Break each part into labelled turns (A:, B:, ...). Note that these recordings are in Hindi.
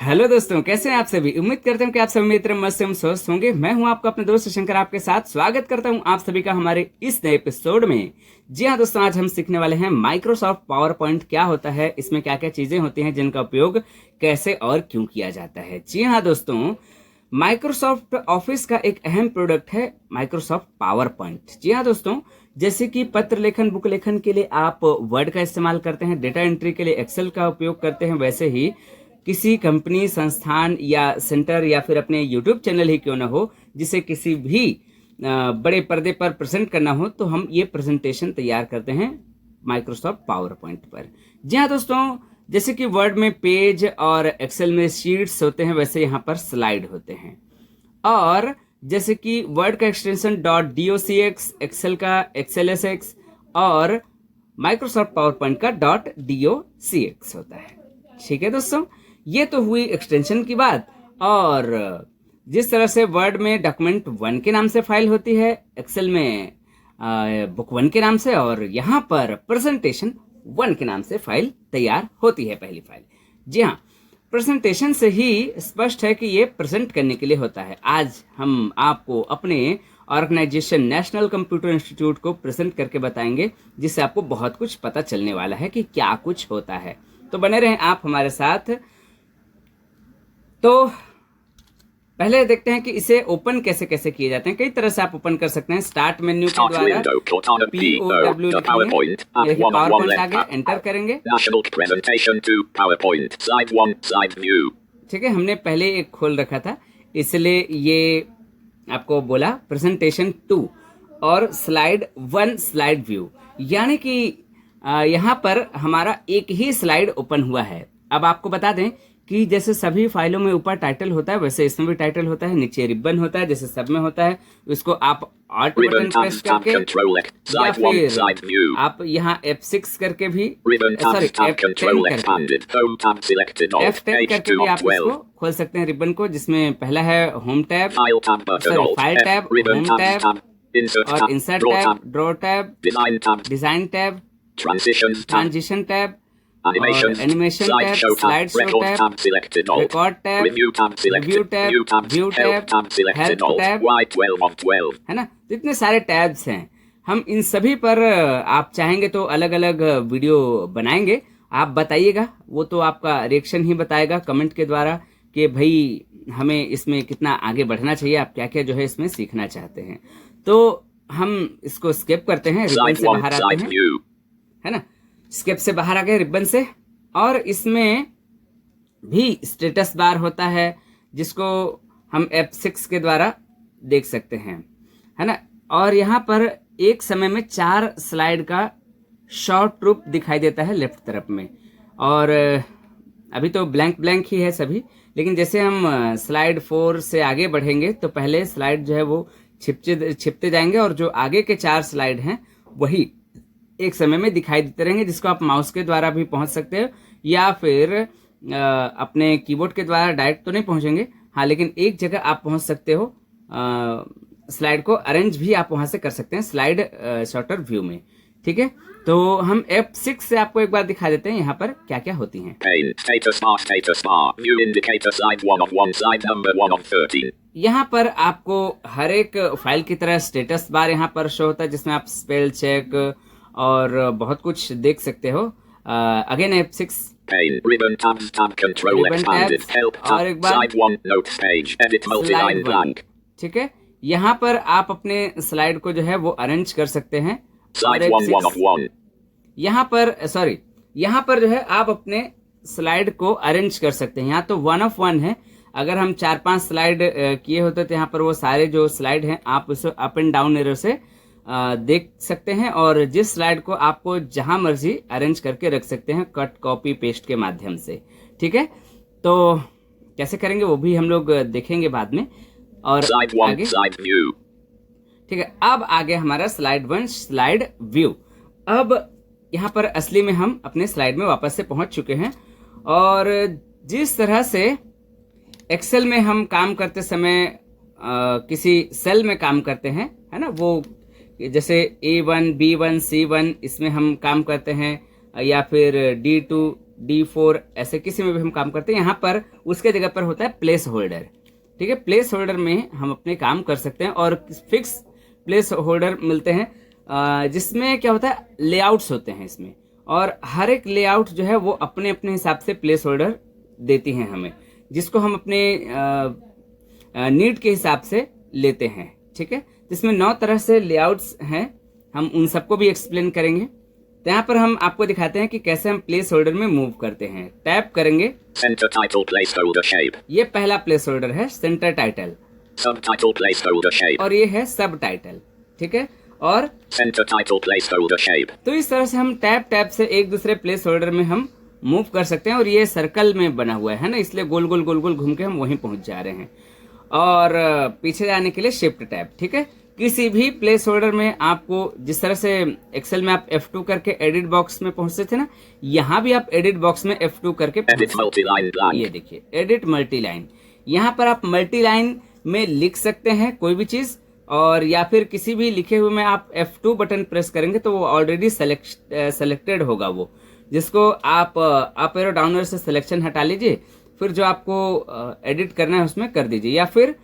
A: हेलो दोस्तों, कैसे हैं आप सभी। उम्मीद करते हैं कि आप सभी मित्र मस्त एवं स्वस्थ होंगे। मैं हूं आपका अपना दोस्त शंकर, आपके साथ स्वागत करता हूं आप सभी का हमारे इस नए एपिसोड में। जी हां दोस्तों, आज हम सीखने वाले हैं माइक्रोसॉफ्ट पावर पॉइंट क्या होता है, इसमें क्या क्या चीजें होती हैं, जिनका उपयोग कैसे और क्यों किया जाता है। जी हाँ दोस्तों, माइक्रोसॉफ्ट ऑफिस का एक अहम प्रोडक्ट है माइक्रोसॉफ्ट पावर पॉइंट। जी हाँ दोस्तों, जैसे कि पत्र लेखन, बुक लेखन के लिए आप वर्ड का इस्तेमाल करते हैं, डेटा एंट्री के लिए एक्सेल का उपयोग करते हैं, वैसे ही किसी कंपनी, संस्थान या सेंटर या फिर अपने यूट्यूब चैनल ही क्यों ना हो, जिसे किसी भी बड़े पर्दे पर प्रेजेंट करना हो, तो हम ये प्रेजेंटेशन तैयार करते हैं माइक्रोसॉफ्ट पावर पॉइंट पर। जी हाँ दोस्तों, जैसे कि वर्ड में पेज और एक्सेल में शीट्स होते हैं, वैसे यहाँ पर स्लाइड होते हैं। और जैसे कि वर्ड का एक्सटेंशन .docx, एक्सेल का XLSX और माइक्रोसॉफ्ट पावर पॉइंट का .docx होता है। ठीक है दोस्तों, ये तो हुई एक्सटेंशन की बात। और जिस तरह से वर्ड में डॉक्यूमेंट 1 के नाम से फाइल होती है, एक्सेल में बुक 1 के नाम से, और यहाँ पर प्रेजेंटेशन 1 के नाम से फाइल तैयार होती है, पहली फाइल। जी हाँ, प्रेजेंटेशन से ही स्पष्ट है कि ये प्रेजेंट करने के लिए होता है। आज हम आपको अपने ऑर्गेनाइजेशन नेशनल कंप्यूटर इंस्टीट्यूट को प्रेजेंट करके बताएंगे, जिससे आपको बहुत कुछ पता चलने वाला है कि क्या कुछ होता है। तो बने रहें आप हमारे साथ। तो पहले देखते हैं कि इसे ओपन कैसे कैसे किए जाते हैं। कई तरह से आप ओपन कर सकते हैं। स्टार्ट मेन्यू के द्वारा POW लिखेंगे, पावर पॉइंट आगे एंटर करेंगे। ठीक है, हमने पहले एक खोल रखा था, इसलिए ये आपको बोला प्रेजेंटेशन 2 और स्लाइड 1 स्लाइड व्यू, यानी कि यहाँ पर हमारा एक ही स्लाइड ओपन हुआ है। अब आपको बता दें कि जैसे सभी फाइलों में ऊपर टाइटल होता है, वैसे इसमें भी टाइटल होता है, नीचे रिबन होता है, जैसे सब में होता है। उसको आप ऑल्ट बटन प्रेस करके या फिर आप यहाँ F6 करके भी, सॉरी F10 करके भी आप इसको खोल सकते हैं, रिबन को, जिसमें पहला है home tab, sorry file tab, home tab और insert tab, draw tab, design tab, transition tab, animation tab, slide show tab, record tab, review tab, view tab, help tab, है ना। तो इतने सारे टैब्स हैं। हम इन सभी पर आप चाहेंगे तो अलग अलग वीडियो बनाएंगे। आप बताइएगा, वो तो आपका रिएक्शन ही बताएगा कमेंट के द्वारा कि भाई हमें इसमें कितना आगे बढ़ना चाहिए, आप क्या क्या जो है इसमें सीखना चाहते हैं। तो हम इसको स्किप करते हैं, रिबन से बाहर आते हैं, है ना। स्किप से बाहर आ गए रिबन से। और इसमें भी स्टेटस बार होता है, जिसको हम F6 के द्वारा देख सकते हैं, है ना। और यहाँ पर एक समय में 4 स्लाइड का शॉर्ट रूप दिखाई देता है लेफ्ट तरफ में। और अभी तो ब्लैंक ही है सभी, लेकिन जैसे हम स्लाइड 4 से आगे बढ़ेंगे तो पहले स्लाइड जो है वो छिपते जाएंगे, और जो आगे के 4 स्लाइड हैं वही एक समय में दिखाई देते रहेंगे, जिसको आप माउस के द्वारा भी पहुंच सकते हो, या फिर अपने कीबोर्ड के द्वारा डायरेक्ट तो नहीं पहुंचेंगे, हाँ, लेकिन एक जगह आप पहुंच सकते हो। स्लाइड को अरेंज भी आप वहां से कर सकते हैं स्लाइड शॉर्टर व्यू में। ठीक है, तो हम F6 से आपको एक बार दिखा देते हैं यहाँ पर क्या क्या होती हैं। यहाँ पर आपको हर एक फाइल की तरह स्टेटस बार यहाँ पर शो होता है, जिसमें आप स्पेल चेक और बहुत कुछ देख सकते हो। Again F6, ribbon tabs, tab control expanded, help और एक बार slide 1। ठीक है, यहाँ पर आप अपने स्लाइड को जो है वो अरेंज कर सकते हैं। यहाँ पर सॉरी, यहाँ पर जो है आप अपने स्लाइड को अरेंज कर सकते हैं। यहाँ तो 1 of 1 है। अगर हम 4-5 स्लाइड किए होते तो यहाँ पर वो सारे जो स्लाइड हैं आप उसे अप एंड डाउन एरो से देख सकते हैं, और जिस स्लाइड को आपको जहां मर्जी अरेंज करके रख सकते हैं कट कॉपी पेस्ट के माध्यम से। ठीक है, तो कैसे करेंगे वो भी हम लोग देखेंगे बाद में। और आगे ठीक है, अब आगे हमारा स्लाइड 1 स्लाइड व्यू। अब यहाँ पर असली में हम अपने स्लाइड में वापस से पहुंच चुके हैं, और जिस तरह से एक्सेल में हम काम करते समय किसी सेल में काम करते हैं, है ना, वो जैसे A1, B1, C1 इसमें हम काम करते हैं, या फिर D2 D4 ऐसे किसी में भी हम काम करते हैं। यहाँ पर उसके जगह पर होता है प्लेस होल्डर। ठीक है, प्लेस होल्डर में हम अपने काम कर सकते हैं और फिक्स प्लेस होल्डर मिलते हैं जिसमें क्या होता है, लेआउट्स होते हैं इसमें, और हर एक लेआउट जो है वो अपने अपने हिसाब से प्लेस होल्डर देती हैं हमें, जिसको हम अपने नीड के हिसाब से लेते हैं। ठीक है, जिसमें 9 तरह से लेआउट्स हैं, हम उन सबको भी एक्सप्लेन करेंगे। तो यहाँ पर हम आपको दिखाते हैं कि कैसे हम प्लेस होल्डर में मूव करते हैं। टैप करेंगे,
B: Center title placeholder shape.
A: ये पहला प्लेस होल्डर है, centre title,
B: Subtitle placeholder shape.
A: और ये है सब टाइटल। ठीक है, और
B: Center title placeholder shape.
A: तो इस तरह से हम टैप से एक दूसरे प्लेस होल्डर में हम मूव कर सकते हैं। और ये सर्कल में बना हुआ है ना, इसलिए गोल गोल गोल गोल घूम के हम वहीं पहुंच जा रहे हैं। और पीछे जाने के लिए शिफ्ट टैप। ठीक है, किसी भी प्लेस होल्डर में आपको जिस तरह से एक्सेल में आप F2 करके एडिट बॉक्स में पहुंचते थे ना, यहाँ भी आप एडिट बॉक्स में F2 करके
B: Edit multi-line blank.
A: ये देखिए एडिट मल्टी लाइन, यहाँ पर आप मल्टी लाइन में लिख सकते हैं कोई भी चीज, और या फिर किसी भी लिखे हुए में आप F2 बटन प्रेस करेंगे तो वो ऑलरेडी सेलेक्टेड होगा, वो जिसको आप अप एरो डाउन एरो से सिलेक्शन हटा लीजिए, फिर जो आपको एडिट करना है उसमें कर दीजिए, या फिर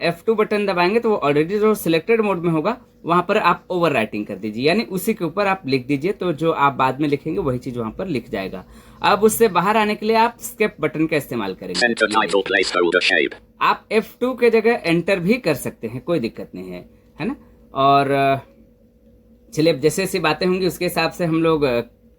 A: F2 बटन दबाएंगे तो वो ऑलरेडी जो सिलेक्टेड मोड में होगा वहां पर आप ओवर राइटिंग कर दीजिए, यानी उसी के ऊपर आप लिख दीजिए, तो जो आप बाद में लिखेंगे वही चीज वहां पर लिख जाएगा। अब उससे बाहर आने के लिए आप स्केप बटन का इस्तेमाल करेंगे।
B: Center title placeholder shape.
A: आप F2 के जगह एंटर भी कर सकते हैं, कोई दिक्कत नहीं है ना। और चलिए जैसे जैसी बातें होंगी उसके हिसाब से हम लोग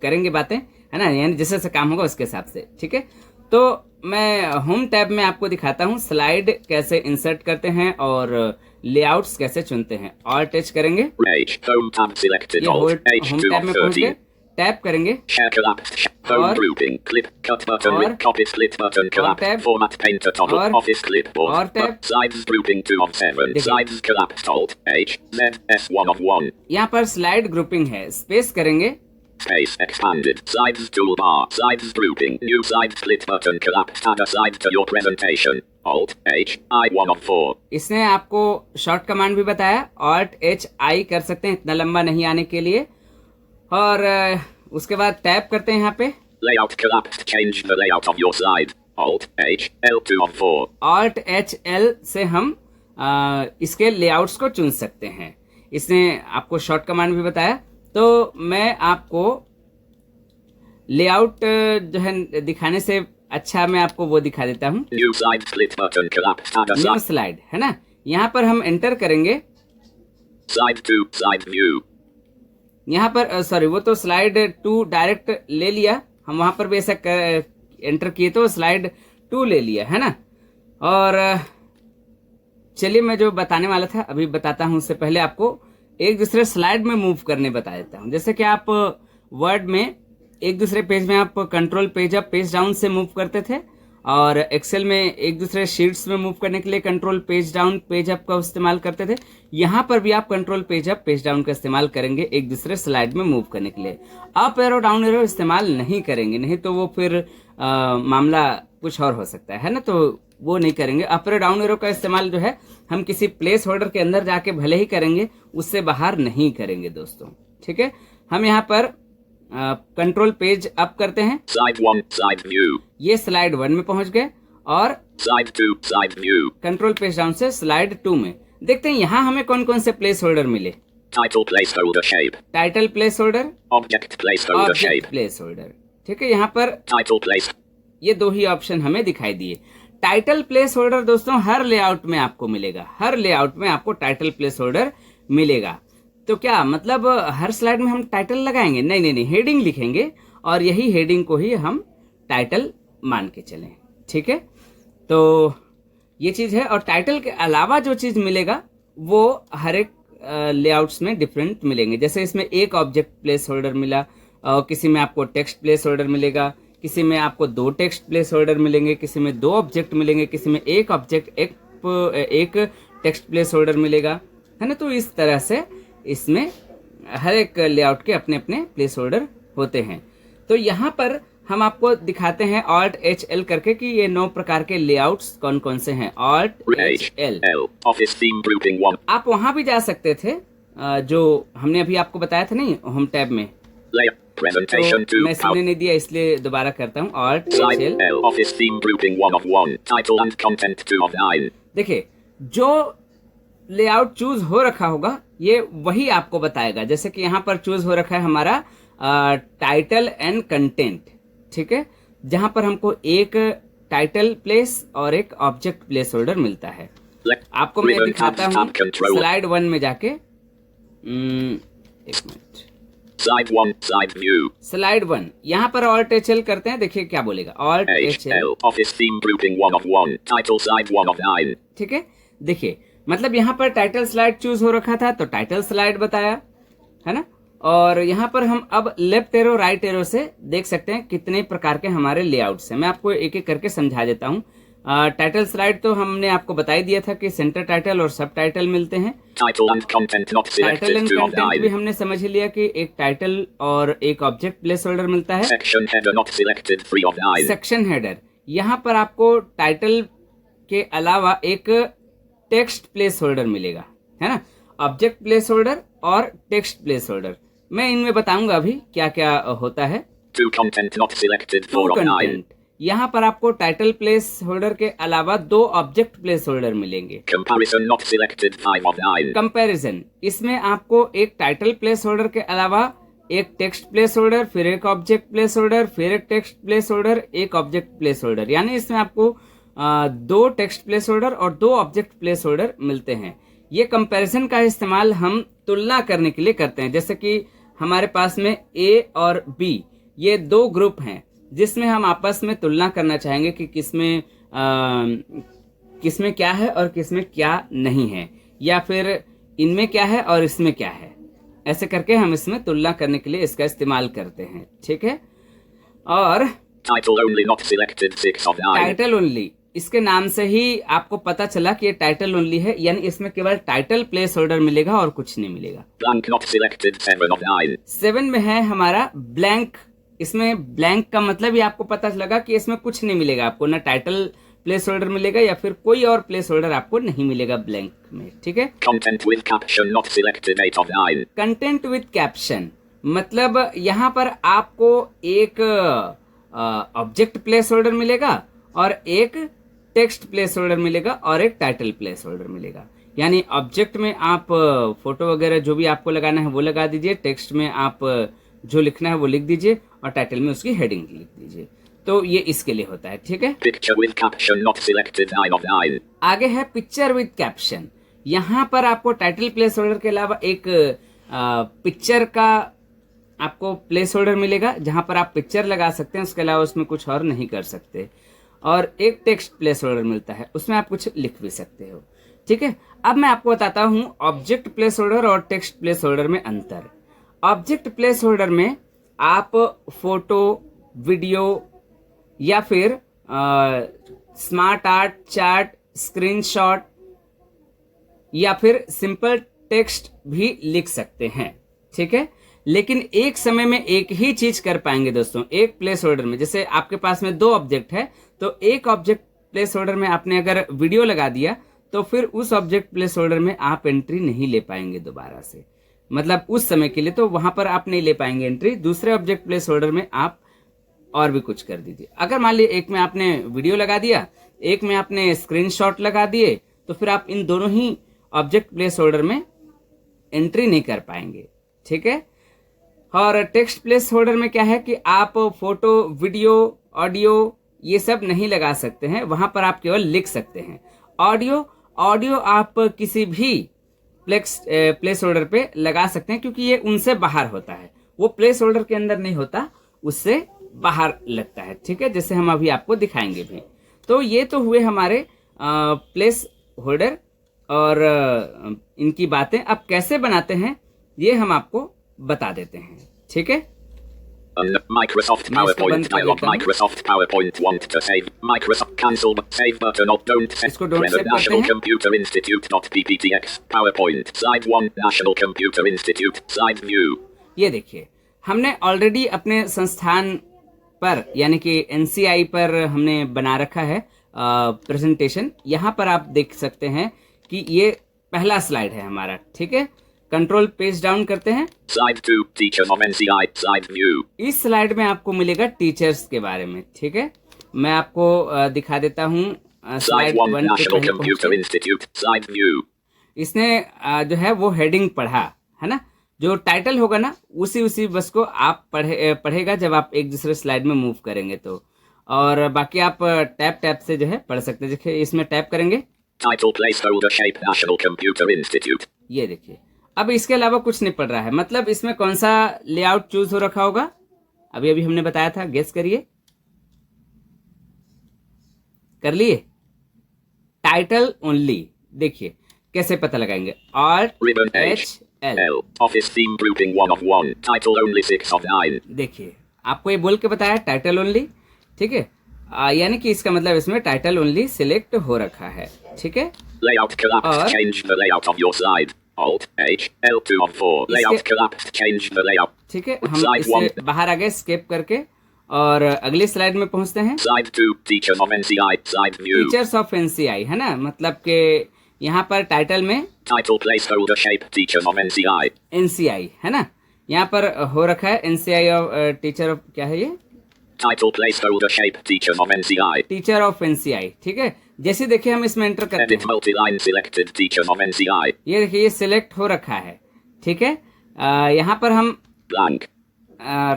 A: करेंगे बातें, है ना, यानी जैसे जैसे काम होगा उसके हिसाब से। ठीक है, तो मैं होम टैब में आपको दिखाता हूँ स्लाइड कैसे इंसर्ट करते हैं और लेआउट्स कैसे चुनते हैं। ऑल्ट टच करेंगे,
B: Page. Home tab selected.
A: ये
B: Alt.
A: Home
B: H2
A: tab
B: of
A: में पहुंच गए,
B: 13.
A: टैप करेंगे,
B: Share collapsed. Home
A: और-
B: grouping. Clip. Cut button.
A: और-
B: Copy split button. Collapse.
A: tab.
B: Format painter toggle.
A: और-
B: Office clipboard.
A: और tab.
B: Sides grouping 2 of 7.
A: देखिए।
B: Sides collapsed. Alt. H. Z. S1 of 1.
A: यहाँ पर स्लाइड ग्रुपिंग है, स्पेस करेंगे,
B: Space expanded. Sides toolbar. Sides grouping. New side split button. Collapsed. Add a side to your presentation. Alt. H. I1 of 4.
A: इसने आपको शॉर्ट कमांड भी बताया, ऑल्ट एच आई कर सकते हैं इतना लंबा नहीं आने के लिए। और उसके बाद टैप करते हैं यहाँ पे,
B: Layout collapsed. Change the layout of your slide. Alt. H. L2 of 4.
A: Alt H L से हम इसके लेआउट्स को चुन सकते हैं। इसने आपको शॉर्ट कमांड भी बताया, तो मैं आपको लेआउट जो है दिखाने से अच्छा मैं आपको वो दिखा देता हूँ।
B: New side split button. Collapsed. Add a
A: new
B: side.
A: Slide है ना, यहाँ पर हम एंटर करेंगे,
B: Side 2. Side view.
A: यहाँ पर सॉरी वो तो स्लाइड 2 डायरेक्ट ले लिया, हम वहां पर भी ऐसा एंटर किए तो स्लाइड 2 ले लिया, है ना। और चलिए मैं जो बताने वाला था अभी बताता हूँ, उससे पहले आपको एक दूसरे स्लाइड में मूव करने बता देता हूँ। जैसे कि आप वर्ड में एक दूसरे पेज में आप control page up page down से मूव करते थे, और एक्सेल में एक दूसरे शीट्स में मूव करने के लिए control page down page up का इस्तेमाल करते थे। यहाँ पर भी आप control page up page down का इस्तेमाल करेंगे एक दूसरे स्लाइड में मूव करने के लिए। अप एरो डाउन एरो इस्तेमाल नहीं करेंगे, नहीं तो वो फिर मामला कुछ और हो सकता है ना, तो वो नहीं करेंगे। अप एरो डाउन एरो का इस्तेमाल जो है हम किसी प्लेस होल्डर के अंदर जाके भले ही करेंगे, उससे बाहर नहीं करेंगे दोस्तों। ठीक है, हम यहाँ पर कंट्रोल पेज अप करते हैं,
B: Side 1. Side view.
A: ये स्लाइड 1 में पहुंच गए, और
B: Side 2. Side view.
A: Control page down से स्लाइड 2 में। देखते हैं यहाँ हमें कौन कौन से प्लेस होल्डर मिले।
B: Title placeholder shape.
A: Title place holder,
B: Object placeholder
A: object
B: shape.
A: Place holder. ठीक है, यहाँ पर
B: Title place.
A: ये 2 ही ऑप्शन हमें दिखाई दिए। टाइटल प्लेस होल्डर दोस्तों हर लेआउट में आपको मिलेगा, हर लेआउट में आपको टाइटल प्लेस होल्डर मिलेगा। तो क्या मतलब हर स्लाइड में हम टाइटल लगाएंगे? नहीं नहीं नहीं, हेडिंग लिखेंगे और यही हेडिंग को ही हम टाइटल मान के चलें। ठीक है, तो ये चीज है। और टाइटल के अलावा जो चीज मिलेगा वो हर एक लेआउट्स में डिफरेंट मिलेंगे। जैसे इसमें एक ऑब्जेक्ट प्लेस होल्डर मिला, और किसी में आपको टेक्स्ट प्लेस होल्डर मिलेगा, किसी में आपको 2 टेक्स्ट प्लेस होल्डर मिलेंगे, किसी में 2 ऑब्जेक्ट मिलेंगे, किसी में एक ऑब्जेक्ट एक टेक्स्ट प्लेस होल्डर मिलेगा, है ना। तो इस तरह से इसमें हर एक लेआउट के अपने अपने प्लेस होल्डर होते हैं। तो यहाँ पर हम आपको दिखाते हैं ऑल्ट एच एल करके कि ये 9 प्रकार के लेआउट्स कौन कौन से हैं। Alt H L,
B: Office theme grouping 1.
A: आप वहां भी जा सकते थे जो हमने अभी आपको बताया था नहीं, होम टैब में।
B: Layer. Presentation
A: तो
B: 2.
A: मैं सुनने नहीं दिया इसलिए दोबारा करता हूँ। Alt
B: Slide
A: HL।
B: L. Office theme grouping 1 of 1. Title and content 2 of 9.
A: देखिए, जो लेआउट चूज हो रखा होगा ये वही आपको बताएगा। जैसे कि यहाँ पर चूज हो रखा है हमारा टाइटल एंड कंटेंट, ठीक है, जहां पर हमको एक टाइटल प्लेस और एक ऑब्जेक्ट प्लेस होल्डर मिलता है। आपको मैं दिखाता हूँ स्लाइड 1 में जाके। एक minute.
B: Slide 1. Slide view.
A: Slide 1 यहाँ पर ऑल्ट HL करते हैं, देखिए क्या बोलेगा। Alt HL
B: L. Office theme grouping 1 of 1. Title slide 1 of 9.
A: ठीक है। देखिए मतलब यहाँ पर टाइटल स्लाइड चूज हो रखा था तो टाइटल स्लाइड बताया है ना। और यहाँ पर हम अब लेफ्ट एरो राइट एरो से देख सकते हैं कितने प्रकार के हमारे लेआउट्स हैं। मैं आपको एक एक करके समझा देता हूँ। टाइटल स्लाइड तो हमने आपको बता ही दिया था कि सेंटर टाइटल और सब टाइटल मिलते हैं।
B: Title and content not
A: title
B: selected
A: and
B: 2 of
A: content भी
B: 9.
A: हमने समझ ही लिया कि एक टाइटल और एक ऑब्जेक्ट प्लेस होल्डर मिलता है।
B: Section header not selected 3 of 9.
A: Section header, यहाँ पर आपको टाइटल के अलावा एक टेक्स्ट प्लेस होल्डर मिलेगा, है ना। ऑब्जेक्ट प्लेस होल्डर और टेक्स्ट प्लेस होल्डर मैं इनमें बताऊंगा अभी क्या क्या होता है।
B: To content not selected 4 of 9.
A: Content, यहाँ पर आपको टाइटल प्लेस होल्डर के अलावा 2 ऑब्जेक्ट प्लेस होल्डर मिलेंगे।
B: Comparison not selected 5 of 9.
A: Comparison, इसमें आपको एक टाइटल प्लेस होल्डर के अलावा एक टेक्स्ट प्लेस होल्डर, फिर एक ऑब्जेक्ट प्लेस होल्डर, फिर एक टेक्स्ट प्लेस होल्डर, एक ऑब्जेक्ट प्लेस होल्डर, यानी इसमें आपको 2 टेक्स्ट प्लेस होल्डर और 2 ऑब्जेक्ट प्लेस होल्डर मिलते हैं। ये कंपैरिजन का इस्तेमाल हम तुलना करने के लिए करते हैं। जैसे कि हमारे पास में A और B ये 2 ग्रुप हैं जिसमें हम आपस में तुलना करना चाहेंगे कि किसमें क्या है और किसमें क्या नहीं है, या फिर इनमें क्या है और इसमें क्या है। ऐसे करके हम इसमें तुलना करने के लिए इसका इस्तेमाल करते हैं, ठीक है। और
B: Title only not selected 6 of 9.
A: Title only, इसके नाम से ही आपको पता चला कि ये टाइटल ओनली है, यानी इसमें केवल टाइटल प्लेस होल्डर मिलेगा और कुछ नहीं मिलेगा।
B: Blank not selected 7 of 9.
A: 7 में है हमारा ब्लैंक। इसमें ब्लैंक का मतलब ही आपको पता लगा कि इसमें कुछ नहीं मिलेगा आपको, ना टाइटल प्लेस होल्डर मिलेगा या फिर कोई और प्लेस होल्डर आपको नहीं मिलेगा ब्लैंक में, ठीक है।
B: Content with caption not selected 8 of 9.
A: Content with caption, मतलब यहाँ पर आपको एक ऑब्जेक्ट प्लेस होल्डर मिलेगा और एक टेक्स्ट प्लेस होल्डर मिलेगा और एक टाइटल प्लेस होल्डर मिलेगा। यानी ऑब्जेक्ट में आप फोटो वगैरह जो भी आपको लगाना है वो लगा दीजिए, टेक्स्ट में आप जो लिखना है वो लिख दीजिए और टाइटल में उसकी हेडिंग लिख दीजिए। तो ये इसके लिए होता है, ठीक है।
B: Picture with caption not selected 9 of 9.
A: आगे है पिक्चर विद कैप्शन। यहाँ पर आपको टाइटल प्लेस होल्डर के अलावा एक पिक्चर का आपको प्लेस होल्डर मिलेगा जहां पर आप पिक्चर लगा सकते हैं, उसके अलावा उसमें कुछ और नहीं कर सकते। और एक टेक्स्ट प्लेस होल्डर मिलता है, उसमें आप कुछ लिख भी सकते हो, ठीक है। अब मैं आपको बताता हूं ऑब्जेक्ट प्लेस होल्डर और टेक्स्ट प्लेस होल्डर में अंतर। ऑब्जेक्ट प्लेस होल्डर में आप फोटो, वीडियो या फिर स्मार्ट आर्ट, चार्ट, स्क्रीनशॉट या फिर सिंपल टेक्स्ट भी लिख सकते हैं, ठीक है। लेकिन एक समय में एक ही चीज कर पाएंगे दोस्तों। एक प्लेस होल्डर में जैसे आपके पास में 2 ऑब्जेक्ट है तो एक ऑब्जेक्ट प्लेस होल्डर में आपने अगर वीडियो लगा दिया तो फिर उस ऑब्जेक्ट प्लेस होल्डर में आप एंट्री नहीं ले पाएंगे दोबारा से, मतलब उस समय के लिए तो वहां पर आप नहीं ले पाएंगे एंट्री। दूसरे ऑब्जेक्ट प्लेस होल्डर में आप और भी कुछ कर दीजिए। अगर मान लीजिए एक में आपने वीडियो लगा दिया, एक में आपने स्क्रीनशॉट लगा दिए, तो फिर आप इन दोनों ही ऑब्जेक्ट प्लेस होल्डर में एंट्री नहीं कर पाएंगे, ठीक है। और टेक्स्ट प्लेस होल्डर में क्या है कि आप फोटो, वीडियो, ऑडियो ये सब नहीं लगा सकते हैं, वहां पर आप केवल लिख सकते हैं। ऑडियो आप किसी भी प्लेस होल्डर पे लगा सकते हैं क्योंकि ये उनसे बाहर होता है, वो प्लेस होल्डर के अंदर नहीं होता, उससे बाहर लगता है, ठीक है, जैसे हम अभी आपको दिखाएंगे भी। तो ये तो हुए हमारे प्लेस होल्डर और इनकी बातें। अब कैसे बनाते हैं ये हम आपको बता देते हैं, ठीक है।
B: Microsoft PowerPoint dialog. Microsoft PowerPoint want to save. Microsoft cancel but save button or don't save.
A: इसको don't save
B: National
A: करते हैं।
B: Computer Institute .pptx. PowerPoint slide 1 National Computer Institute slide view.
A: ये देखिए हमने ऑलरेडी अपने संस्थान पर यानी कि NCI पर हमने बना रखा है प्रेजेंटेशन। यहाँ पर आप देख सकते हैं कि ये पहला स्लाइड है हमारा, ठीक है। कंट्रोल पेज डाउन करते हैं।
B: Slide 2, Teacher of NCI, Side View.
A: इस स्लाइड में आपको मिलेगा टीचर्स के बारे में, ठीक है। मैं आपको दिखा देता हूँ
B: Slide
A: स्लाइड
B: 1,
A: 1 पे
B: National
A: पहले
B: Computer
A: पहुंचे।
B: Institute, Side View.
A: इसने जो है वो हेडिंग पढ़ा है ना, जो टाइटल होगा ना उसी बस को आप पढ़ेगा जब आप एक दूसरे स्लाइड में मूव करेंगे तो। और बाकी आप टैप से जो है पढ़ सकते हैं। देखिए इसमें टैप करेंगे,
B: Title Placeholder Shape National Computer Institute.
A: ये देखिए। अब इसके अलावा कुछ नहीं पढ़ रहा है, मतलब इसमें कौन सा लेआउट चूज हो रखा होगा अभी हमने बताया था, गेस करिए। कर लिए? Title only. देखिए कैसे पता लगाएंगे, Alt
B: Ribbon H,
A: L।
B: L. Office Theme Grouping 1 of 1. Title only 6 of 9.
A: देखिए आपको ये बोल के बताया टाइटल ओनली, ठीक है। यानी कि इसका मतलब इसमें टाइटल ओनली सिलेक्ट हो रखा है, ठीक है।
B: Layout collapsed.
A: और
B: Change the layout of your slide. Alt H, L2 of 4. Layout collapsed. Change the layout.
A: ठीक है, हम
B: Slide
A: इससे
B: 1.
A: बाहर आ गए स्केप करके और अगली स्लाइड में पहुंचते हैं।
B: Slide 2, Teacher of NCI, Side View.
A: Teachers of NCI है ना, मतलब के यहाँ पर टाइटल में
B: Title Placeholder Shape Teacher of NCI.
A: NCI है ना, यहाँ पर हो रखा है एनसीआई ऑफ टीचर ऑफ, क्या है ये,
B: Title Placeholder Shape Teacher of NCI.
A: Teacher of NCI, ठीक है। जैसे देखिए हम इसमें एंटर करते
B: Edit
A: हैं,
B: multi-line selected Teacher of NCI.
A: ये देखिए ये सिलेक्ट हो रखा है, ठीक है। यहाँ पर हम
B: Blank.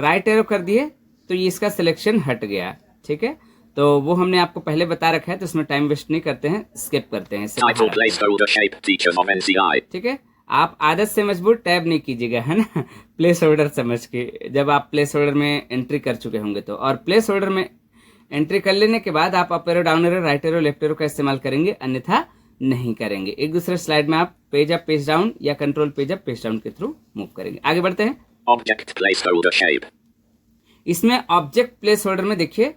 A: राइट एरो कर दिए तो ये इसका सिलेक्शन हट गया, ठीक है। तो वो हमने आपको पहले बता रखा है तो इसमें टाइम वेस्ट नहीं करते हैं, स्किप करते हैं इससे
B: Title
A: बाहर आते हैं।
B: Placeholder Shape Teacher of NCI.
A: ठीक है, आप आदत से मजबूर टैब नहीं कीजिएगा, है ना, प्लेस होल्डर समझ के, जब आप प्लेस होल्डर में एंट्री कर चुके होंगे तो। और प्लेस होल्डर में एंट्री कर लेने के बाद आप up arrow, down arrow, right arrow, left arrow का इस्तेमाल करेंगे, अन्यथा नहीं करेंगे। एक दूसरे स्लाइड में आप पेज अप पेज डाउन या control page up page down के थ्रू मूव करेंगे। आगे बढ़ते हैं।
B: Object Placeholder Shape.
A: इसमें ऑब्जेक्ट प्लेस होल्डर में देखिए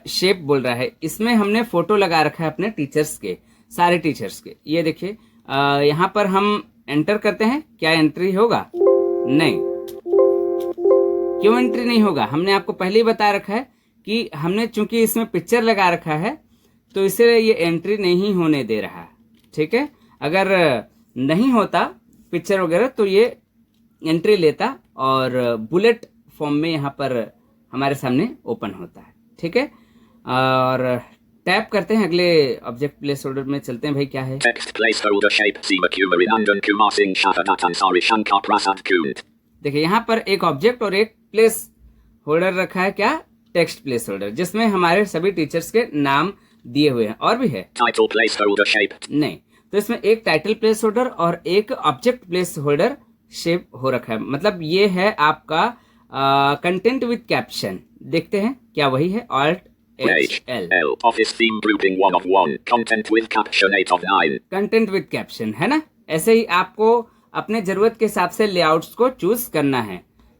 A: शेप बोल रहा है, इसमें हमने फोटो लगा रखा है अपने टीचर्स के, सारे टीचर्स के। ये देखिए यहाँ पर हम एंटर करते हैं, क्या एंट्री होगा? नहीं। क्यों एंट्री नहीं होगा? हमने आपको पहले ही बता रखा है कि हमने चूंकि इसमें पिक्चर लगा रखा है तो इसे ये एंट्री नहीं होने दे रहा, ठीक है। अगर नहीं होता पिक्चर वगैरह तो ये एंट्री लेता और बुलेट फॉर्म में यहाँ पर हमारे सामने ओपन होता है, ठीक है। और टैप करते हैं, अगले ऑब्जेक्ट प्लेस होल्डर में चलते हैं। भाई क्या है?
B: Text Placeholder Shape Seema Kumari Nandan Kumar Singh Shafanat Ansari Shankar Prasad Kunt.
A: देखिए यहाँ पर एक ऑब्जेक्ट और एक प्लेस होल्डर रखा है, क्या? टेक्स्ट प्लेस होल्डर, जिसमें हमारे सभी टीचर्स के नाम दिए हुए हैं। और भी है?
B: Title Placeholder Shape.
A: नहीं। तो इसमें एक टाइटल प्लेस होल्डर और एक ऑब्जेक्ट प्लेस होल्डर शेप हो रखा है, मतलब ये है आपका कंटेंट विद कैप्शन। देखते हैं क्या वही है? Alt
B: H
A: L।
B: L. Office Theme Grouping 1 of 1. Content with Caption 8 of 9.
A: Content with caption है ना, ऐसे ही आपको अपने जरूरत के हिसाब से लेआउट्स को चूज करना है।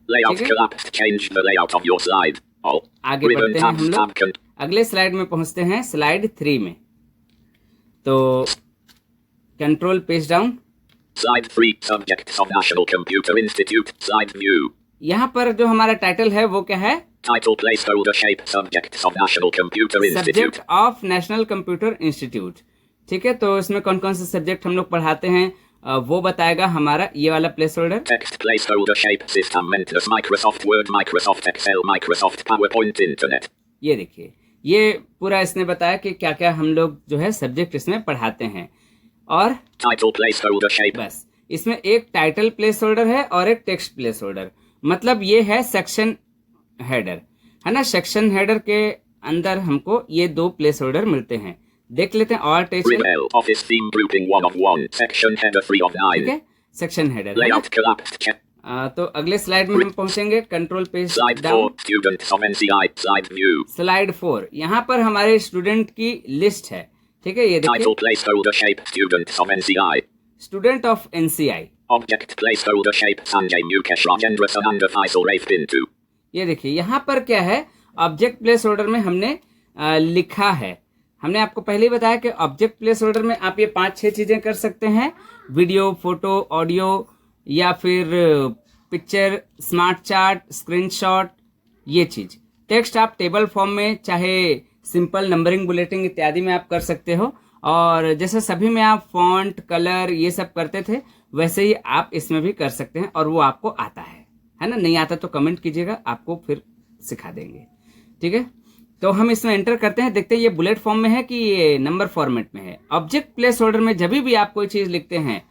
B: Layout
A: ठीक है?
B: collapsed. Change the layout of your slide. Alt.
A: आगे
B: Ribbon
A: बढ़ते हैं
B: tab
A: हम लोग,
B: tab con-
A: अगले स्लाइड में पहुंचते हैं, स्लाइड 3 में। तो control page down,
B: Slide 3. Subjects of National Computer Institute. Slide View.
A: यहाँ पर जो हमारा टाइटल है वो क्या है?
B: Title Placeholder Shape Subjects of National Computer Institute.
A: Subject of national computer institute, ठीक है। तो इसमें कौन कौन से सब्जेक्ट हम लोग पढ़ाते हैं वो बताएगा हमारा ये वाला place holder.
B: Text Placeholder Shape System Mentus Microsoft Word Microsoft Excel Microsoft PowerPoint Internet.
A: ये देखिए, ये पूरा इसने बताया कि क्या क्या हम लोग जो है सब्जेक्ट इसमें पढ़ाते हैं। और
B: Title Placeholder Shape.
A: बस इसमें एक टाइटल प्लेस होल्डर है और एक टेक्स्ट प्लेस होल्डर, मतलब ये है सेक्शन हेडर, है ना। सेक्शन हेडर के अंदर हमको ये दो प्लेस होल्डर मिलते हैं, देख लेते हैं। और
B: Ribbon Office Theme Grouping 1 of 1. Section Header 3 of 9.
A: ठीक है, section header.
B: Layout collapsed. Check.
A: तो अगले स्लाइड में हम पहुंचेंगे, control page
B: Slide 4.
A: Down,
B: Students of NCI. Slide View.
A: Slide 4। यहाँ पर हमारे स्टूडेंट की लिस्ट है, ठीक है। ये देखिए,
B: Title Placeholder Shape Students of NCI.
A: Student of NCI.
B: Object Placeholder Shape Sanjay Mukesh Rajendra Sananda Faisal Rafe Pintu.
A: ये देखिए यहाँ पर क्या है, ऑब्जेक्ट प्लेस होल्डर में हमने लिखा है। हमने आपको पहले ही बताया कि ऑब्जेक्ट प्लेस होल्डर में आप ये 5-6 चीजें कर सकते हैं, वीडियो, फोटो, ऑडियो या फिर पिक्चर, स्मार्ट चार्ट, स्क्रीनशॉट, ये चीज। टेक्स्ट आप टेबल फॉर्म में, चाहे सिंपल नंबरिंग, बुलेटिन इत्यादि में आप कर सकते हो। और जैसे सभी में आप फॉन्ट, कलर ये सब करते थे, वैसे ही आप इसमें भी कर सकते हैं और वो आपको आता है ना। नहीं आता तो कमेंट कीजिएगा, आपको फिर सिखा देंगे। ठीक है, तो हम इसमें एंटर करते हैं, देखते हैं ये बुलेट फॉर्म में है कि ये नंबर फॉर्मेट में है। ऑब्जेक्ट प्लेस होल्डर में जब भी आप कोई चीज लिखते हैं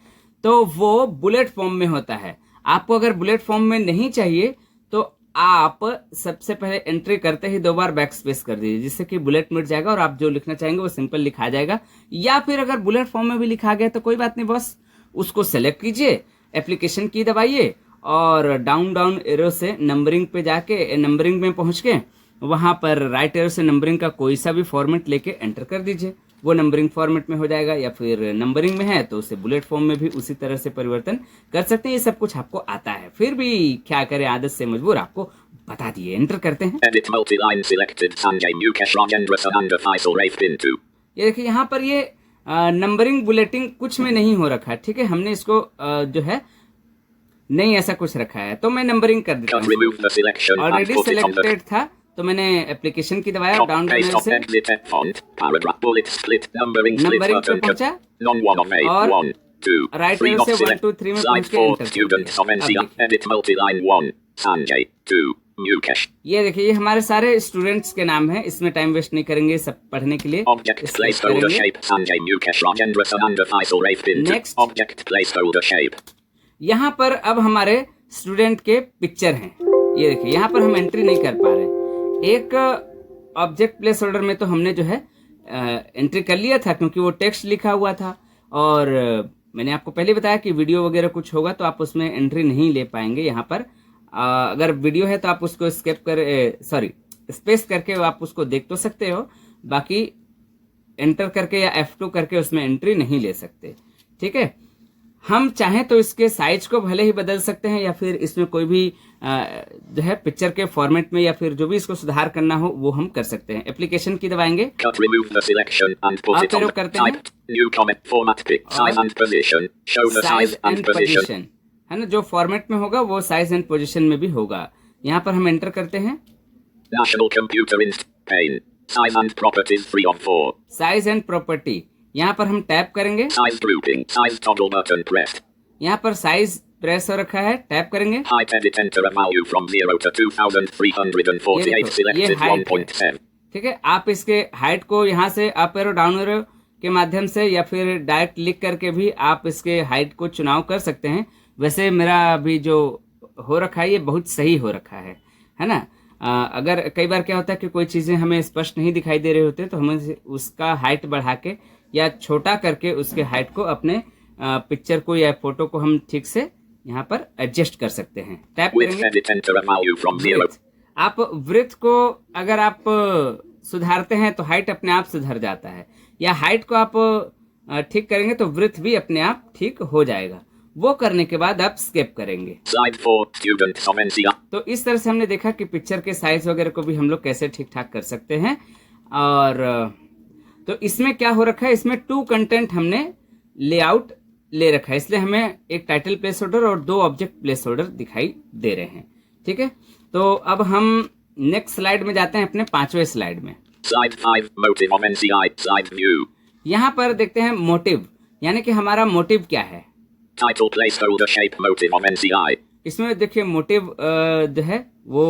A: तो वो बुलेट फॉर्म में होता है। आपको अगर बुलेट फॉर्म में नहीं चाहिए तो आप सबसे पहले एंट्री करते ही 2 बार बैक स्पेस कर दीजिए, जिससे कि बुलेट मिट जाएगा और आप जो लिखना चाहेंगे वो सिंपल लिखा जाएगा। या फिर अगर बुलेट फॉर्म में भी लिखा गया तो कोई बात नहीं, बस उसको सेलेक्ट कीजिए, एप्लीकेशन की दबाइए और डाउन एरो से नंबरिंग पे जाके नंबरिंग में पहुंच के वहां पर राइट एरो से नंबरिंग का कोई सा भी फॉर्मेट लेके एंटर कर दीजिए, वो नंबरिंग फॉर्मेट में हो जाएगा। या फिर नंबरिंग में है तो उसे बुलेट फॉर्म में भी उसी तरह से परिवर्तन कर सकते हैं। ये सब कुछ आपको आता है, फिर भी क्या करें, आदत से मजबूर, आपको बता दिए। एंटर करते हैं।
B: Edit multi-line selected Sanjay Mukesh Rajendra Sananda Faisal Rafe Pinto.
A: ये देखिए यहाँ पर ये नंबरिंग बुलेटिंग कुछ में नहीं हो रखा है। ठीक है, हमने इसको जो है नहीं ऐसा कुछ रखा है, तो मैं नंबरिंग कर देता
B: Can remove the selection
A: हूँ।
B: and
A: already
B: put it on the
A: selected था तो मैंने एप्लीकेशन की दबाया,
B: top
A: डाउन
B: paste of
A: से
B: exit font, paragraph bullet split, numbering split
A: numbering पे
B: button,
A: पहुंचा
B: none 1 of 8,
A: और
B: 1, 2,
A: राइट
B: 3
A: एरो
B: of
A: से 1
B: select,
A: 2 3 में
B: side
A: पहुंच के
B: 4,
A: एंटर कर
B: student of
A: दिया। अब
B: NCR,
A: देखिए,
B: edit multi-line 1, Sanjay, 2, Mukesh.
A: ये देखिए, ये हमारे सारे स्टूडेंट्स के नाम हैं। इसमें टाइम वेस्ट नहीं करेंगे, सब पढ़ने के लिए
B: Object
A: स्किप
B: placeholder
A: करेंगे।
B: shape, Sanjay Mukesh Rajendra Sananda Faisal Rafe Pinto.
A: Next.
B: Object placeholder shape.
A: यहाँ पर अब हमारे स्टूडेंट के पिक्चर हैं। ये देखिए, यहाँ पर हम एंट्री नहीं कर पा रहे। एक ऑब्जेक्ट प्लेस होल्डर में तो हमने जो है एंट्री कर लिया था, क्योंकि वो टेक्स्ट लिखा हुआ था। और मैंने आपको पहले बताया कि वीडियो वगैरह कुछ होगा तो आप उसमें एंट्री नहीं ले पाएंगे। यहाँ पर अगर वीडियो है तो आप उसको स्पेस करके आप उसको देख तो सकते हो, बाकी एंटर करके या F2 करके उसमें एंट्री नहीं ले सकते। ठीक है, हम चाहें तो इसके साइज को भले ही बदल सकते हैं, या फिर इसमें कोई भी जो है पिक्चर के फॉर्मेट में या फिर जो भी इसको सुधार करना हो वो हम कर सकते हैं। एप्लीकेशन की दबाएंगे,
B: Cut, remove the selection and put
A: आप
B: it on
A: एरो
B: the
A: करते हैं
B: type. New comment format pick. Size and position. Show the size and position.
A: Position, है ना। जो फॉर्मेट में होगा वो साइज एंड पोजीशन में भी होगा। यहाँ पर हम एंटर करते हैं,
B: National Computer Inst. Pane. Size and properties 3 of 4.
A: Size and property. यहाँ पर हम टैप करेंगे,
B: Size grouping. Size toggle button pressed.
A: यहाँ पर साइज प्रेस हो रखा है, टैप करेंगे।
B: Height edit enter a value from 0 to 2348
A: ये
B: selected
A: height है।
B: 1.10.
A: ठीक है, आप इसके हाइट को यहाँ से अप एरो डाउन एरो के माध्यम से या फिर डायरेक्ट लिख करके भी आप इसके हाइट को चुनाव कर सकते हैं। वैसे मेरा अभी जो हो रखा है ये बहुत सही हो रखा है ना। अगर कई बार क्या होता है कि कोई चीजें हमें स्पष्ट नहीं दिखाई दे रहे होते तो हमें उसका हाइट बढ़ा के या छोटा करके उसके हाइट को अपने पिक्चर को या फोटो को हम ठीक से यहाँ पर एडजस्ट कर सकते हैं। टैप
B: Width
A: करेंगे,
B: edit enter a value from 0.
A: वृत्त। आप वृत्त को अगर आप सुधारते हैं तो हाइट अपने आप सुधर जाता है, या हाइट को आप ठीक करेंगे तो वृत्त भी अपने आप ठीक हो जाएगा। वो करने के बाद आप स्केप करेंगे।
B: Slide 4. Students of NCR.
A: तो इस तरह से हमने देखा कि पिक्चर के साइज वगैरह को भी हम लोग कैसे ठीक ठाक कर सकते हैं। और तो इसमें क्या हो रखा है, इसमें 2 कंटेंट हमने लेआउट ले रखा है, इसलिए हमें एक टाइटल प्लेस होल्डर और 2 ऑब्जेक्ट प्लेस होल्डर दिखाई दे रहे हैं। ठीक है, तो अब हम नेक्स्ट स्लाइड में जाते हैं, अपने 5वें स्लाइड में।
B: Slide 5. Motive of NCI. Slide view.
A: यहाँ पर देखते हैं मोटिव, यानी कि हमारा मोटिव क्या है।
B: Title placeholder shape motive of NCI.
A: इसमें देखिए मोटिव जो है वो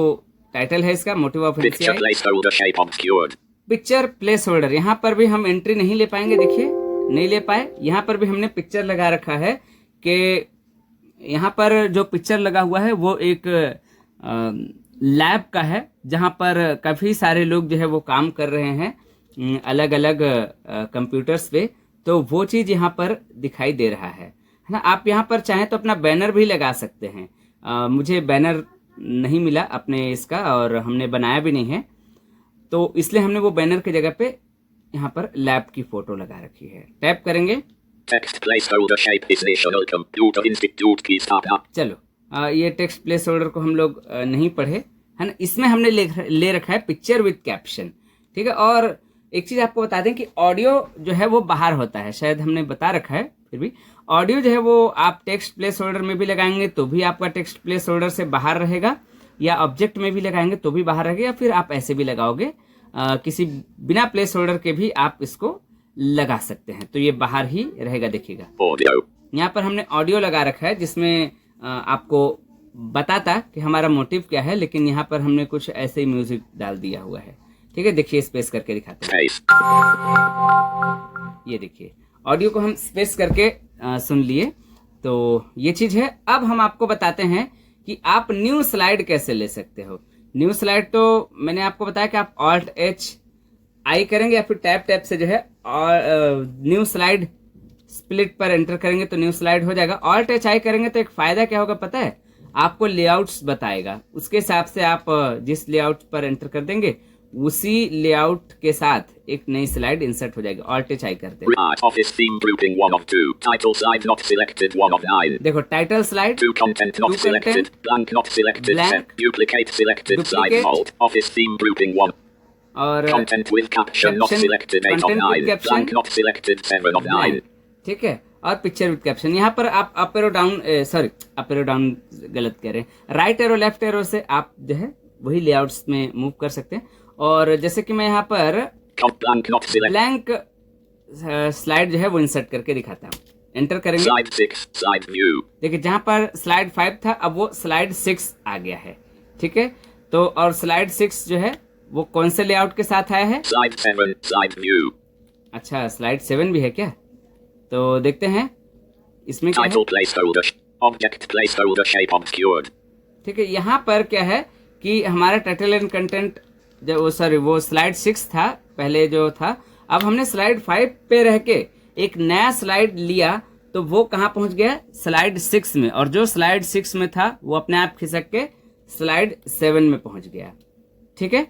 A: टाइटल है इसका, motive of
B: Picture
A: NCI.
B: placeholder shape obscured.
A: Picture place holder, यहाँ पर भी हम एंट्री नहीं ले पाएंगे, देखिए नहीं ले पाए। यहाँ पर भी हमने पिक्चर लगा रखा है कि यहाँ पर जो पिक्चर लगा हुआ है वो एक लैब का है, जहाँ पर काफी सारे लोग जो है वो काम कर रहे हैं अलग अलग कंप्यूटर्स पे। तो वो चीज यहाँ पर दिखाई दे रहा है ना। आप यहाँ पर चाहें तो अपना बैनर भी लगा सकते हैं। मुझे बैनर नहीं मिला अपने इसका और हमने बनाया भी नहीं है, तो इसलिए हमने वो बैनर की जगह पे यहाँ पर लैब की फोटो लगा रखी है। टैप करेंगे,
B: Text placeholder shape is National Computer Institute की स्थापना।
A: चलो ये टेक्स्ट प्लेस होल्डर को हम लोग नहीं पढ़े, है ना। इसमें हमने ले रखा है पिक्चर विद कैप्शन। ठीक है, और एक चीज आपको बता दें कि ऑडियो जो है वो बाहर होता है, शायद हमने बता रखा है, फिर भी ऑडियो जो है वो आप टेक्स्ट प्लेस होल्डर में भी लगाएंगे तो भी आपका टेक्स्ट प्लेस होल्डर से बाहर रहेगा, या ऑब्जेक्ट में भी लगाएंगे तो भी बाहर रहेगा, या फिर आप ऐसे भी लगाओगे किसी बिना प्लेस होल्डर के भी आप इसको लगा सकते हैं, तो ये बाहर ही रहेगा। देखिएगा
B: Audio.
A: यहाँ पर हमने ऑडियो लगा रखा है जिसमें आपको बताता कि हमारा मोटिव क्या है, लेकिन यहाँ पर हमने कुछ ऐसे ही म्यूजिक डाल दिया हुआ है। ठीक है, देखिए स्पेस करके दिखाते हैं। ये देखिए ऑडियो को हम स्पेस करके सुन लिए, तो ये चीज है। अब हम आपको बताते हैं कि आप न्यू स्लाइड कैसे ले सकते हो। न्यू स्लाइड तो मैंने आपको बताया कि आप Alt+H+I करेंगे या फिर टैप से जो है और न्यू स्लाइड स्प्लिट पर एंटर करेंगे तो न्यू स्लाइड हो जाएगा। Alt+H+I करेंगे तो एक फायदा क्या होगा पता है, आपको लेआउट्स बताएगा, उसके हिसाब से आप जिस लेआउट पर एंटर कर देंगे उसी लेआउट के साथ एक नई स्लाइड इंसर्ट हो जाएगी। Alt+H+I करते हैं।
B: Office theme grouping 1 of 2. Title slide not selected 1 of 9.
A: देखो title slide
B: 2 content not selected. Blank not selected.
A: Blank.
B: 10. Duplicate selected. Slide alt. Office theme grouping 1.
A: और
B: Content with caption not selected 8 of 9. Blank not selected 7 of 9.
A: ठीक है, और पिक्चर विद कैप्शन। यहाँ पर आप up arrow down up arrow down गलत कह रहे हैं, राइट एरो लेफ्ट एरो से आप जो है वही लेआउट्स में मूव कर सकते हैं। और जैसे कि मैं यहाँ पर ब्लैंक स्लाइड जो है वो इंसर्ट करके दिखाता हूँ। एंटर करेंगे,
B: Slide 6. Slide view.
A: देखिए जहाँ पर स्लाइड 5 था अब वो स्लाइड 6 आ गया है। ठीक है, तो और स्लाइड 6 जो है वो कौन से लेआउट के साथ आया है?
B: Slide 7. Slide view.
A: अच्छा, स्लाइड 7 भी है क्या? तो देखते हैं इसमें क्या है।
B: Title placeholder. Object placeholder shape obscured.
A: ठीक है, यहाँ पर क्या है कि हमारा टाइटल एंड कंटेंट जो वो स्लाइड 6 था पहले जो था, अब हमने स्लाइड 5 पे रह के एक नया स्लाइड लिया तो वो कहाँ पहुंच गया? स्लाइड 6 में। और जो स्लाइड 6 में था वो अपने आप खिसक के स्लाइड 7 में पहुंच गया। ठीक है,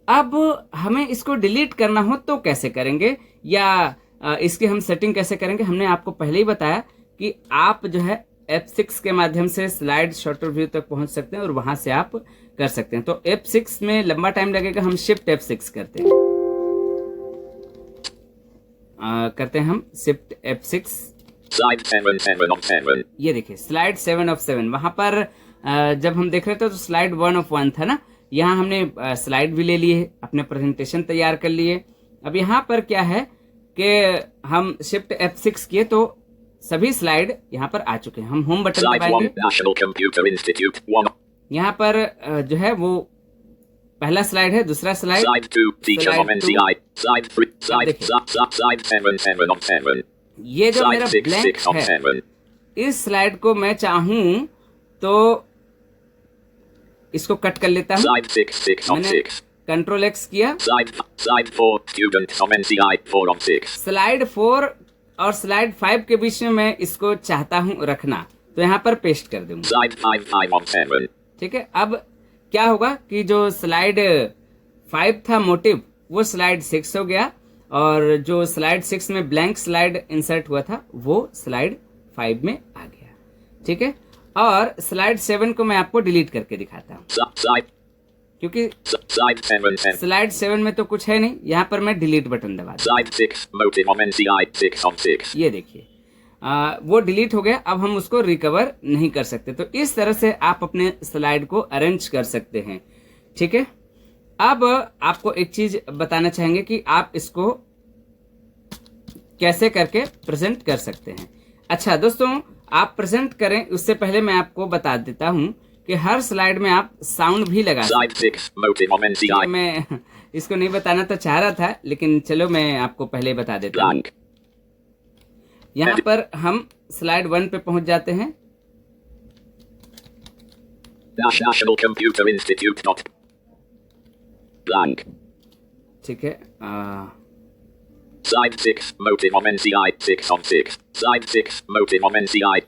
A: अब हमें इसको डिलीट करना हो तो कैसे करेंगे, या इसकी हम सेटिंग कैसे करेंगे? हमने आपको पहले ही बताया कि आप जो है F6 के माध्यम से स्लाइड शॉर्टर व्यू तक पहुंच सकते हैं और वहां से आप कर सकते हैं। तो F6 में लंबा टाइम लगेगा, हम शिफ्ट F6 करते हैं। हम शिफ्ट F6।
B: Slide 7 of 7.
A: ये देखिए स्लाइड 7 of 7। वहां पर जब हम देख रहे थे तो स्लाइड 1 of 1 था ना, यहाँ हमने स्लाइड भी ले लिए, अपने प्रेजेंटेशन तैयार कर लिए। अब यहाँ पर क्या है कि हम शिफ्ट F6 किए तो सभी स्लाइड यहाँ पर आ चुके हैं। हम होम बटन
B: Slide
A: दबाएंगे,
B: 1. National Computer Institute 1.
A: यहाँ पर जो है वो पहला स्लाइड है, दूसरा slide
B: Slide 2. Teacher of
A: Slide
B: NCI. Slide 3. Slide
A: देखिए।
B: Slide 7 of 7.
A: ये जो
B: Slide
A: मेरा
B: 6
A: ब्लैंक
B: 6 of
A: है,
B: 7.
A: इस स्लाइड को मैं चाहूं तो इसको कट कर लेता हूं।
B: Slide 6 of
A: मैंने
B: 6.
A: कंट्रोल X किया।
B: Slide 4. Student of NCI 4 of 6.
A: Slide 4 और स्लाइड 5 के बीच में मैं इसको चाहता हूं रखना, तो यहाँ पर पेस्ट कर दूंगा।
B: Slide 5 of 7.
A: ठीक है, अब क्या होगा कि जो स्लाइड 5 था मोटिव वो स्लाइड 6 हो गया, और जो स्लाइड 6 में ब्लैंक स्लाइड इंसर्ट हुआ था वो स्लाइड 5 में आ गया। ठीक है, और स्लाइड 7 को मैं आपको डिलीट करके दिखाता हूँ,
B: Slide
A: क्योंकि
B: Slide 7.
A: स्लाइड 7 में तो कुछ है नहीं। यहाँ पर मैं डिलीट बटन दबा दूँ।
B: Slide 6. Motive of NCI 6 of 6.
A: ये देखिए वो डिलीट हो गया, अब हम उसको रिकवर नहीं कर सकते। तो इस तरह से आप अपने स्लाइड को अरेंज कर सकते हैं। ठीक है, अब आपको एक चीज बताना चाहेंगे कि आप इसको कैसे करके प्रेजेंट कर सकते हैं। अच्छा दोस्तों, आप प्रेजेंट करें उससे पहले मैं आपको बता देता हूं कि हर स्लाइड में आप साउंड भी लगा
B: Slide 6. Motive of NCI.
A: मैं इसको नहीं बताना तो चाह रहा था, लेकिन चलो मैं आपको पहले बता देता हूँ।
B: Blank.
A: यहाँ पर हम स्लाइड 1 पे पहुंच जाते हैं।
B: National Computer Institute. Blank.
A: ठीक है,
B: Slide 6. Motive of NCI 6 of 6. Slide 6. Motive of NCI.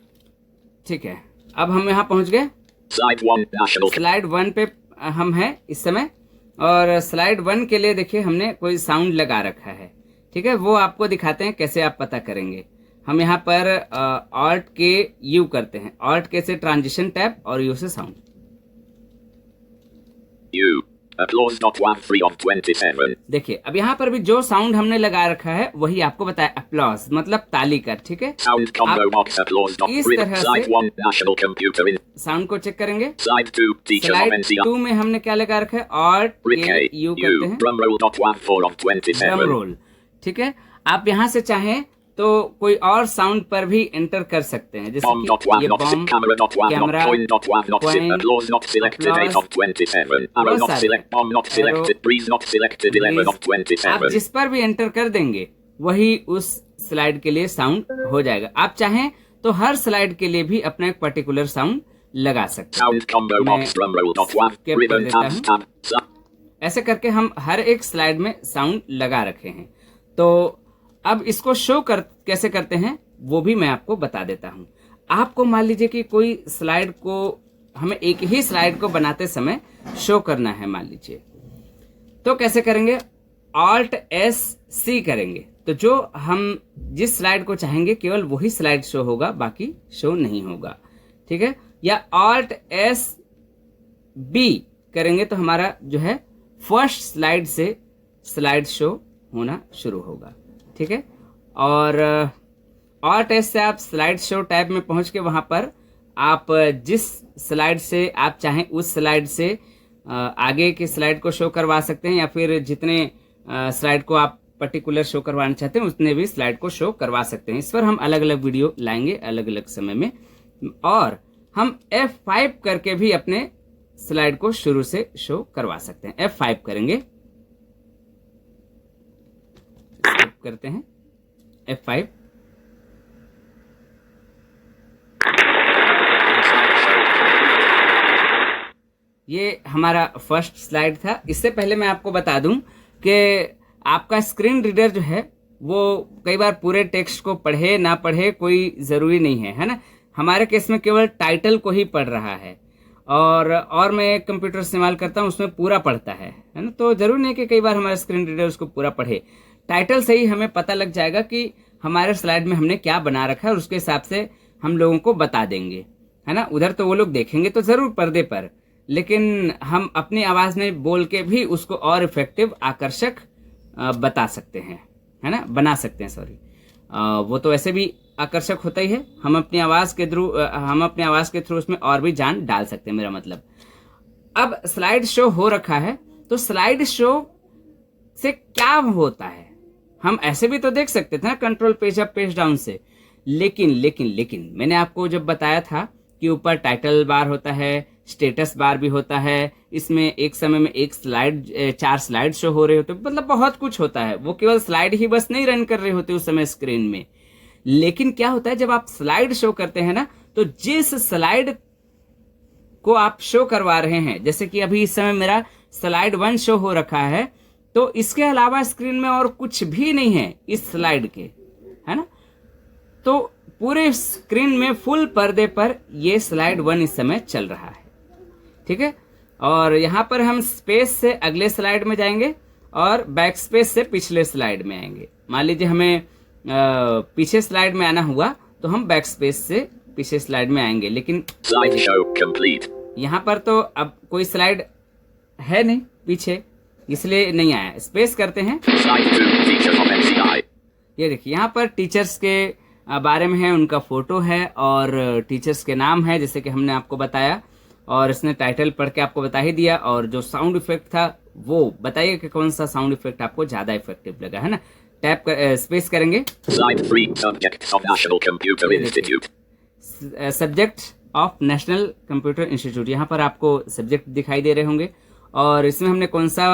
A: ठीक है, अब हम यहाँ पहुंच गए।
B: Slide 1. National.
A: स्लाइड 1 पे हम हैं इस समय, और स्लाइड 1 के लिए देखिए हमने कोई साउंड लगा रखा है। ठीक है, वो आपको दिखाते हैं कैसे आप पता करेंगे। हम यहाँ पर Alt के U करते हैं, Alt के से ट्रांजिशन टैब और U से साउंड।
B: U. Applause.13 of 27.
A: देखिए अब यहाँ पर भी जो साउंड हमने लगा रखा है वही आपको बताया, अप्लॉज मतलब ताली का। ठीक है,
B: Sound combo
A: आप
B: box applause.
A: इस तरह
B: Slide
A: से
B: 1. National Computer in.
A: साउंड को चेक करेंगे।
B: Slide 2. Teacher of
A: slide
B: NCI.
A: 2 में हमने क्या लगा रखा है? Alt के U करते हैं,
B: Drumroll.14 of 27.
A: Drum roll. ठीक है, आप यहाँ से चाहें तो कोई और साउंड पर भी एंटर कर सकते हैं, जैसे
B: Bomb not
A: कि
B: one
A: ये
B: not
A: bomb,
B: camera not one not
A: camera,
B: coin not one not
A: coin,
B: applause not selected 8
A: applause,
B: of 27 arrow
A: बहुत
B: not
A: सारे
B: select bomb not
A: arrow,
B: selected breeze not selected 11 of
A: breeze, आप
B: 27
A: जिस पर भी एंटर कर देंगे वही उस स्लाइड के लिए साउंड हो जाएगा। आप चाहें तो हर स्लाइड के लिए भी अपना एक पर्टिकुलर साउंड लगा सकते हैं।
B: sound combo
A: मैं
B: box drum roll not one
A: skip कर
B: ribbon
A: देता
B: tab
A: हूं।
B: tab sub
A: ऐसे करके हम हर एक स्लाइड में साउंड लगा रखे हैं। तो अब इसको शो कैसे करते हैं वो भी मैं आपको बता देता हूं। आपको मान लीजिए कि कोई स्लाइड को हमें एक ही स्लाइड को बनाते समय शो करना है, मान लीजिए, तो कैसे करेंगे? Alt+C करेंगे तो जो हम जिस स्लाइड को चाहेंगे केवल वही स्लाइड शो होगा, बाकी शो नहीं होगा, ठीक है। या Alt+B करेंगे तो हमारा जो है फर्स्ट स्लाइड से स्लाइड शो होना शुरू होगा, ठीक है। और Alt+S से आप स्लाइड शो टैब में पहुंच के वहां पर आप जिस स्लाइड से आप चाहें उस स्लाइड से आगे की स्लाइड को शो करवा सकते हैं, या फिर जितने स्लाइड को आप पर्टिकुलर शो करवाना चाहते हैं उतने भी स्लाइड को शो करवा सकते हैं। इस पर हम अलग अलग वीडियो लाएंगे अलग अलग समय में। और हम F5 करके भी अपने स्लाइड को शुरू से शो करवा सकते हैं। F5 करेंगे, करते हैं F5। ये हमारा फर्स्ट स्लाइड था। इससे पहले मैं आपको बता दूं कि आपका स्क्रीन रीडर जो है वो कई बार पूरे टेक्स्ट को पढ़े ना पढ़े कोई जरूरी नहीं है, है ना। हमारे केस में केवल टाइटल को ही पढ़ रहा है, और मैं एक कंप्यूटर इस्तेमाल करता हूं उसमें पूरा पढ़ता है ना। तो जरूरी नहीं कि कई बार हमारा स्क्रीन रीडर उसको पूरा पढ़े। टाइटल से ही हमें पता लग जाएगा कि हमारे स्लाइड में हमने क्या बना रखा है, और उसके हिसाब से हम लोगों को बता देंगे, है ना। उधर तो वो लोग देखेंगे तो जरूर पर्दे पर, लेकिन हम अपनी आवाज में बोल के भी उसको और इफेक्टिव, आकर्षक बता सकते हैं, है ना, बना सकते हैं। सॉरी, वो तो वैसे भी आकर्षक होता ही है। हम अपनी आवाज के थ्रू उसमें और भी जान डाल सकते हैं, मेरा मतलब। अब स्लाइड शो हो रखा है, तो स्लाइड शो से क्या होता है हम ऐसे भी तो देख सकते थे ना, control page up page down से। लेकिन मैंने आपको जब बताया था कि ऊपर टाइटल बार होता है, स्टेटस बार भी होता है, इसमें एक समय में एक स्लाइड 4 स्लाइड शो हो रहे होते, मतलब बहुत कुछ होता है। वो केवल स्लाइड ही बस नहीं रन कर रहे होते उस समय स्क्रीन में। लेकिन क्या होता है जब आप स्लाइड शो करते हैं ना, तो जिस स्लाइड को आप शो करवा रहे हैं, जैसे कि अभी इस समय मेरा स्लाइड 1 शो हो रखा है, तो इसके अलावा स्क्रीन में और कुछ भी नहीं है इस स्लाइड के, है ना। तो पूरे स्क्रीन में फुल पर्दे पर ये स्लाइड 1 इस समय चल रहा है, ठीक है। और यहां पर हम स्पेस से अगले स्लाइड में जाएंगे और बैक स्पेस से पिछले स्लाइड में आएंगे। मान लीजिए हमें पीछे स्लाइड में आना हुआ तो हम बैक स्पेस से पीछे स्लाइड में आएंगे। लेकिन यहाँ पर तो अब कोई स्लाइड है नहीं पीछे, इसलिए नहीं आया। स्पेस करते हैं। ये देखिए यहाँ पर टीचर्स के बारे में है, उनका फोटो है और टीचर्स के नाम है, जैसे कि हमने आपको बताया। और इसने टाइटल पढ़ के आपको बता ही दिया। और जो साउंड इफेक्ट था वो बताइए कि कौन सा साउंड इफेक्ट आपको ज्यादा इफेक्टिव लगा, है ना। टैप कर, स्पेस करेंगे। Subject of national computer institute, यहाँ पर आपको सब्जेक्ट दिखाई दे रहे होंगे। और इसमें हमने कौन सा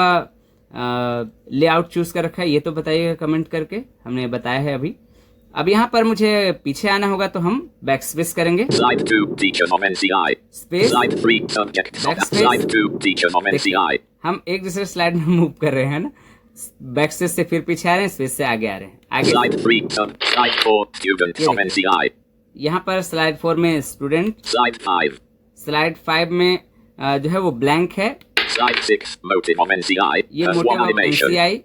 A: लेआउट चूज कर रखा है ये तो बताइएगा कमेंट करके, हमने बताया है अभी। अब यहाँ पर मुझे पीछे आना होगा तो हम बैक स्पेस करेंगे। स्पेस, हम एक दूसरे स्लाइड में मूव कर रहे हैं ना। बैक स्पेस से फिर पीछे आ रहे हैं, स्पेस से आगे आ रहे हैं। आगे यहाँ पर स्लाइड 4 में स्टूडेंट, स्लाइड 5 में जो है वो ब्लैंक है। ये मोटिव ऑफ NCI।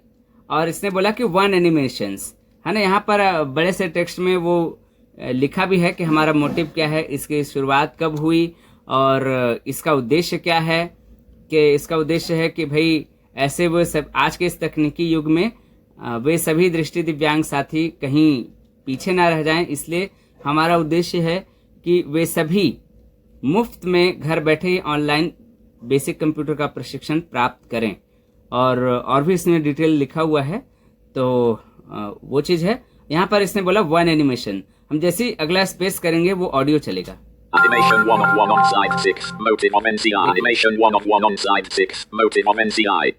A: और इसने बोला कि 1 एनिमेशंस, है ना। यहाँ पर बड़े से टेक्स्ट में वो लिखा भी है कि हमारा मोटिव क्या है, इसकी शुरुआत कब हुई और इसका उद्देश्य क्या है। कि इसका उद्देश्य है कि भाई ऐसे वो सब आज के इस तकनीकी युग में वे सभी दृष्टि दिव्यांग साथी कहीं पीछे ना रह जाएं, इसलिए हमारा उद्देश्य है कि वे सभी मुफ्त में घर बैठे ऑनलाइन बेसिक कंप्यूटर का प्रशिक्षण प्राप्त करें। और भी इसमें डिटेल लिखा हुआ है, तो वो चीज़ है। यहाँ पर इसने बोला 1 एनिमेशन, हम जैसे ही अगला स्पेस करेंगे वो ऑडियो चलेगा।
B: Animation 1 of 1 on side 6, motive of NCI. Animation 1 of 1 on side 6, motive of NCI.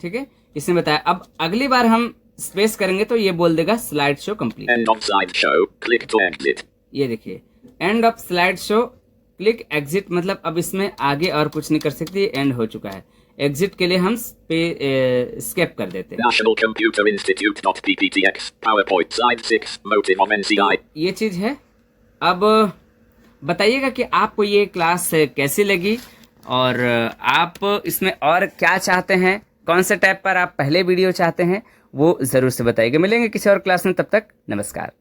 A: ठीक है, इसने बताया। अब अगली बार हम स्पेस करेंगे तो ये बोल देगा slide show complete.
B: End of slide show, click to exit.
A: ये देखिए, end of slide show, click exit, मतलब अब इसमें आगे और कुछ नहीं कर सकते, एंड हो चुका है। एग्जिट के लिए हम स्केप कर देते हैं।
B: National Computer Institute .pptx, PowerPoint, side 6, motive of NCI.
A: ये चीज है। अब बताइएगा कि आपको ये क्लास कैसी लगी और आप इसमें और क्या चाहते हैं, कौन से टाइप पर आप पहले वीडियो चाहते हैं, वो जरूर से बताइएगा। मिलेंगे किसी और क्लास में, तब तक नमस्कार।